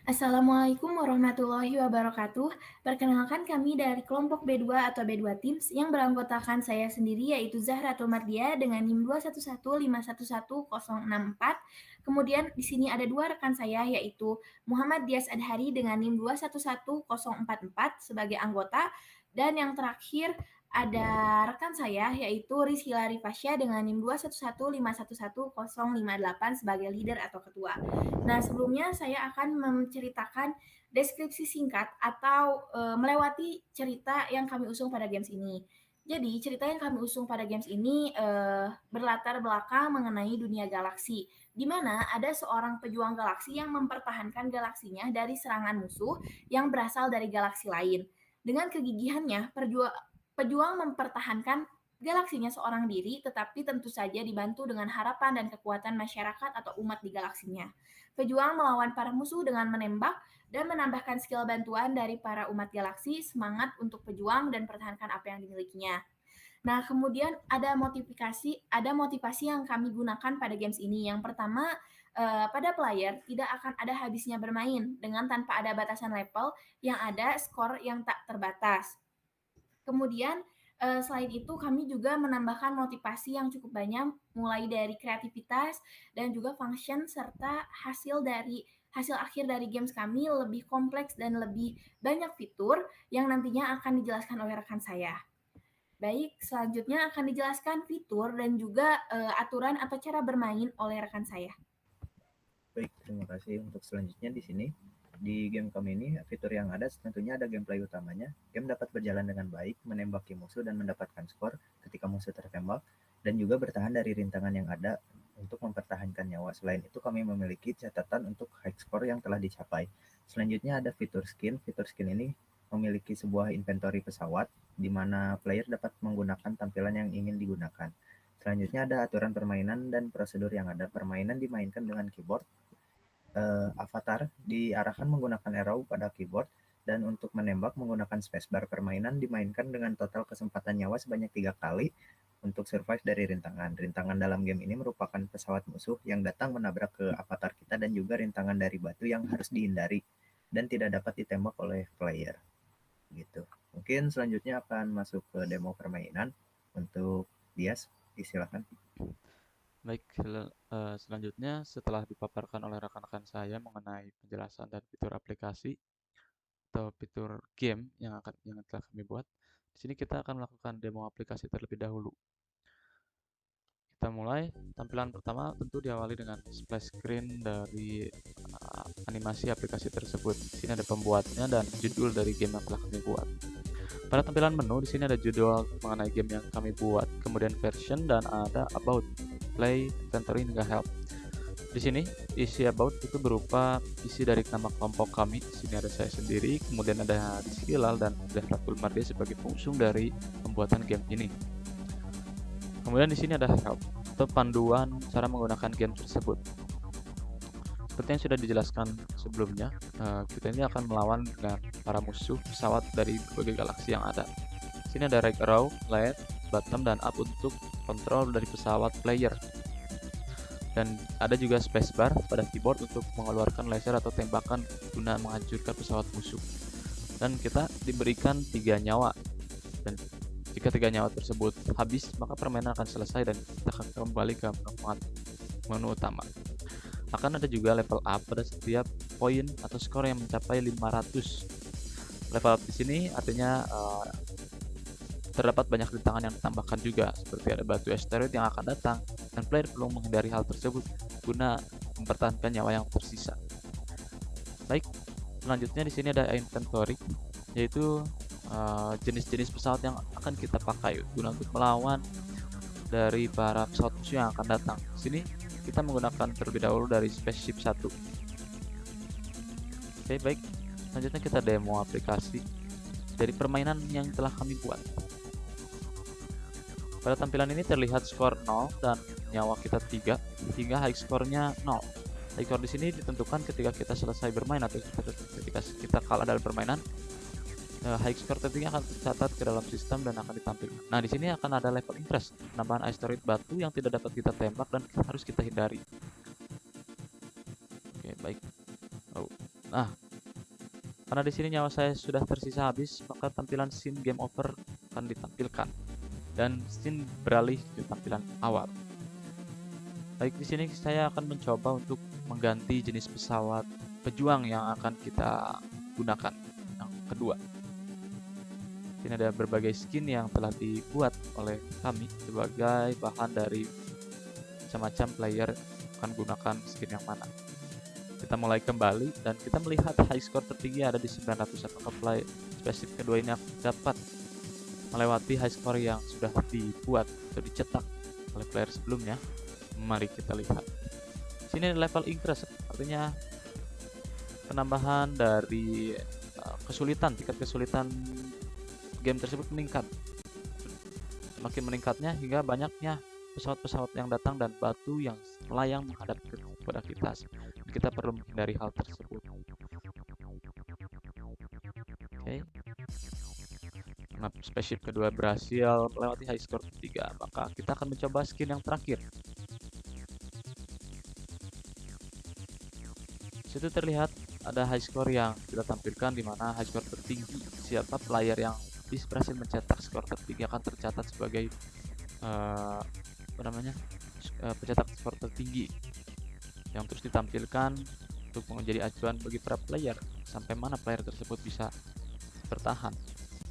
Assalamualaikum warahmatullahi wabarakatuh. Perkenalkan kami dari kelompok B2 atau B2 Teams yang beranggotakan saya sendiri yaitu Zahratul Mardia dengan NIM 211511064. Kemudian di sini ada dua rekan saya yaitu Muhammad Dias Adhari dengan NIM 211044 sebagai anggota dan yang terakhir ada rekan saya yaitu Rizky Fasya dengan NIM 2115111058 sebagai leader atau ketua. Nah, sebelumnya saya akan menceritakan deskripsi singkat atau melewati cerita yang kami usung pada games ini. Jadi, cerita yang kami usung pada games ini berlatar belakang mengenai dunia galaksi, di mana ada seorang pejuang galaksi yang mempertahankan galaksinya dari serangan musuh yang berasal dari galaksi lain. Dengan kegigihannya, pejuang mempertahankan galaksinya seorang diri, tetapi tentu saja dibantu dengan harapan dan kekuatan masyarakat atau umat di galaksinya. Pejuang melawan para musuh dengan menembak dan menambahkan skill bantuan dari para umat galaksi, semangat untuk pejuang dan pertahankan apa yang dimilikinya. Nah, kemudian ada motivasi yang kami gunakan pada games ini. Yang pertama, pada player tidak akan ada habisnya bermain dengan tanpa ada batasan level yang ada skor yang tak terbatas. Kemudian selain itu kami juga menambahkan motivasi yang cukup banyak mulai dari kreativitas dan juga function serta hasil akhir dari games kami lebih kompleks dan lebih banyak fitur yang nantinya akan dijelaskan oleh rekan saya. Baik, selanjutnya akan dijelaskan fitur dan juga aturan atau cara bermain oleh rekan saya. Baik, terima kasih untuk selanjutnya di sini. Di game kami ini, fitur yang ada tentunya ada gameplay utamanya. Game dapat berjalan dengan baik, menembaki musuh dan mendapatkan skor ketika musuh tertembak, dan juga bertahan dari rintangan yang ada untuk mempertahankan nyawa. Selain itu, kami memiliki catatan untuk high score yang telah dicapai. Selanjutnya ada fitur skin. Fitur skin ini memiliki sebuah inventory pesawat, di mana player dapat menggunakan tampilan yang ingin digunakan. Selanjutnya ada aturan permainan dan prosedur yang ada. Permainan dimainkan dengan keyboard, avatar diarahkan menggunakan arrow pada keyboard, dan untuk menembak menggunakan spacebar. Permainan dimainkan dengan total kesempatan nyawa sebanyak 3 kali untuk survive dari rintangan. Rintangan dalam game ini merupakan pesawat musuh yang datang menabrak ke avatar kita dan juga rintangan dari batu yang harus dihindari dan tidak dapat ditembak oleh player. Gitu. Mungkin selanjutnya akan masuk ke demo permainan. Untuk Dias, silakan. Baik, selanjutnya setelah dipaparkan oleh rekan-rekan saya mengenai penjelasan dan fitur aplikasi atau fitur game yang telah kami buat, di sini kita akan melakukan demo aplikasi terlebih dahulu. Kita mulai. Tampilan pertama tentu diawali dengan splash screen dari animasi aplikasi tersebut. Di sini ada pembuatnya dan judul dari game yang telah kami buat. Pada tampilan menu di sini ada judul mengenai game yang kami buat, kemudian version dan ada about, play, inventory hingga help. Di sini isi about itu berupa isi dari nama kelompok kami. Di sini ada saya sendiri, kemudian ada Rizky Hilal dan Zahratul Mardia sebagai pengusung dari pembuatan game ini. Kemudian di sini ada help atau panduan cara menggunakan game tersebut. Seperti yang sudah dijelaskan sebelumnya, kita ini akan melawan dengan para musuh pesawat dari berbagai galaksi yang ada. Di sini ada right arrow, left, bottom, dan up untuk kontrol dari pesawat player. Dan ada juga spacebar pada keyboard untuk mengeluarkan laser atau tembakan guna menghancurkan pesawat musuh. Dan kita diberikan 3 nyawa. Dan jika 3 nyawa tersebut habis, maka permainan akan selesai dan kita akan kembali ke menu utama. Akan ada juga level up pada setiap poin atau skor yang mencapai 500. Level up di sini artinya terdapat banyak rintangan yang ditambahkan juga, seperti ada batu asteroid yang akan datang, dan player perlu menghindari hal tersebut guna mempertahankan nyawa yang tersisa. Baik, selanjutnya di sini ada inventory, yaitu jenis-jenis pesawat yang akan kita pakai guna untuk melawan dari para pesawat musuh yang akan datang. Di sini kita menggunakan terlebih dahulu dari spaceship 1. Oke, baik. Selanjutnya kita demo aplikasi dari permainan yang telah kami buat. Pada tampilan ini terlihat skor 0 dan nyawa kita 3 hingga high skornya 0. High score di sini ditentukan ketika kita selesai bermain atau ketika kita kalah dalam permainan. High score tentunya akan tercatat ke dalam sistem dan akan ditampilkan. Nah, di sini akan ada level interest, penambahan asteroid batu yang tidak dapat kita tembak dan harus kita hindari. Oke, baik. Nah, karena di sini nyawa saya sudah tersisa habis, maka tampilan scene game over akan ditampilkan dan scene beralih ke tampilan awal. Baik, di sini saya akan mencoba untuk mengganti jenis pesawat pejuang yang akan kita gunakan. Yang kedua, ini ada berbagai skin yang telah dibuat oleh kami sebagai bahan dari macam-macam player akan gunakan skin yang mana. Kita mulai kembali dan kita melihat high score tertinggi ada di 900. Apakah play spesifik kedua ini dapat melewati high score yang sudah dibuat atau dicetak oleh player sebelumnya? Mari kita lihat. Sini level increase, artinya penambahan dari tingkat kesulitan game tersebut meningkat. Semakin meningkatnya hingga banyaknya pesawat-pesawat yang datang dan batu yang melayang menghadap kepada kita. Kita perlu menghindari hal tersebut. Oke. Nah, spaceship kedua berhasil melewati high score ketiga, maka kita akan mencoba skin yang terakhir. Situ terlihat ada high score yang kita tampilkan, di mana high score tertinggi siapa player yang berhasil mencetak skor tertinggi akan tercatat sebagai pencetak skor tertinggi yang terus ditampilkan untuk menjadi acuan bagi para player sampai mana player tersebut bisa bertahan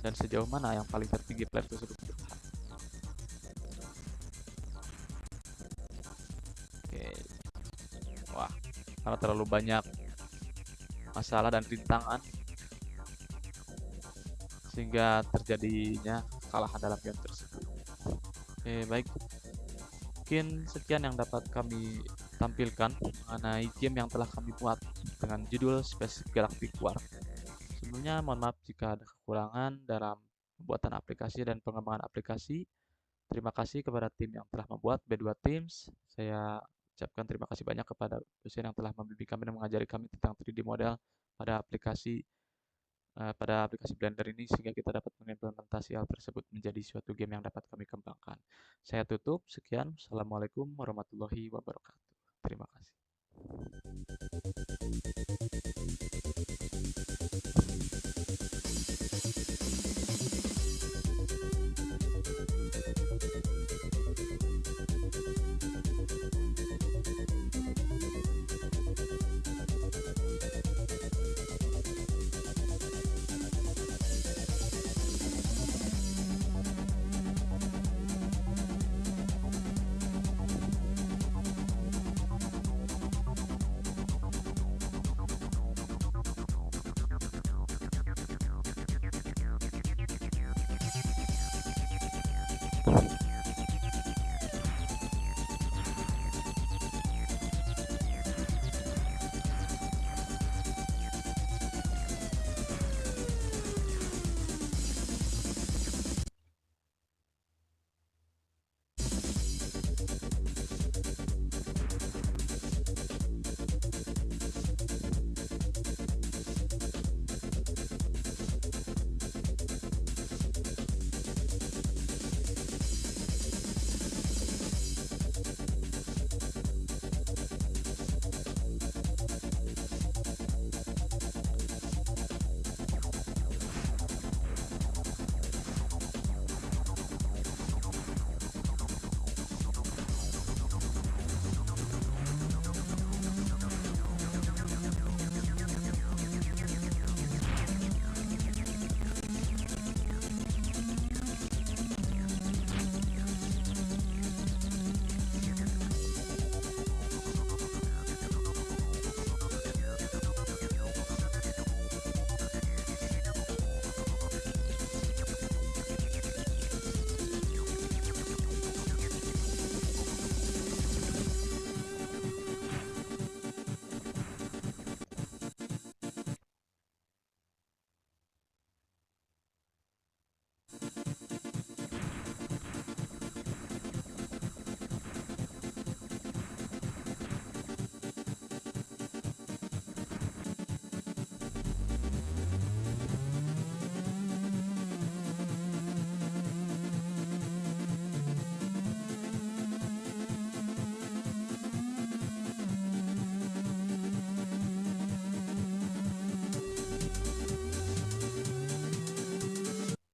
dan sejauh mana yang paling tertinggi player tersebut bertahan. Oke. Wah, karena terlalu banyak masalah dan rintangan sehingga terjadinya kekalahan dalam game tersebut. Oke, baik. Mungkin sekian yang dapat kami tampilkan mengenai game yang telah kami buat dengan judul Space Galactic War. Sebelumnya mohon maaf jika ada kekurangan dalam pembuatan aplikasi dan pengembangan aplikasi. Terima kasih kepada tim yang telah membuat B2 Teams. Saya ucapkan terima kasih banyak kepada dosen yang telah membimbing kami dan mengajari kami tentang 3D model pada aplikasi Blender ini sehingga kita dapat mengimplementasi hal tersebut menjadi suatu game yang dapat kami kembangkan. Saya tutup, sekian. Assalamualaikum warahmatullahi wabarakatuh. Terima kasih.